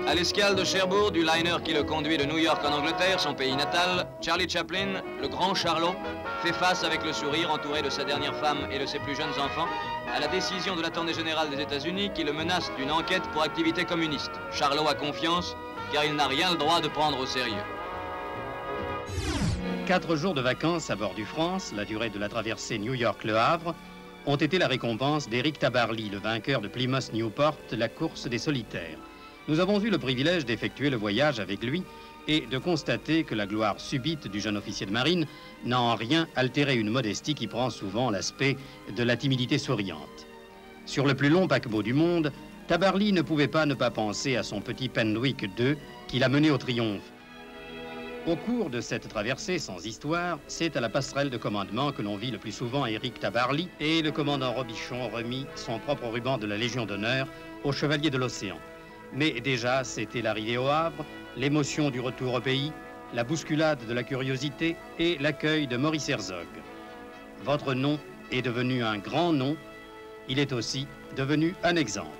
À l'escale de Cherbourg, du liner qui le conduit de New York en Angleterre, son pays natal, Charlie Chaplin, le grand Charlot, fait face avec le sourire, entouré de sa dernière femme et de ses plus jeunes enfants, à la décision de l'Attorney général des États-Unis qui le menace d'une enquête pour activité communiste. Charlot a confiance, car il n'a rien le droit de prendre au sérieux. 4 jours de vacances à bord du France, la durée de la traversée New York-Le Havre, ont été la récompense d'Éric Tabarly, le vainqueur de Plymouth Newport, la course des solitaires. Nous avons eu le privilège d'effectuer le voyage avec lui et de constater que la gloire subite du jeune officier de marine n'a en rien altéré une modestie qui prend souvent l'aspect de la timidité souriante. Sur le plus long paquebot du monde, Tabarly ne pouvait pas ne pas penser à son petit Penwick II qui l'a mené au triomphe. Au cours de cette traversée sans histoire, c'est à la passerelle de commandement que l'on vit le plus souvent Éric Tabarly et le commandant Robichon remit son propre ruban de la Légion d'honneur au chevalier de l'Océan. Mais déjà, c'était l'arrivée au Havre, l'émotion du retour au pays, la bousculade de la curiosité et l'accueil de Maurice Herzog. Votre nom est devenu un grand nom, il est aussi devenu un exemple.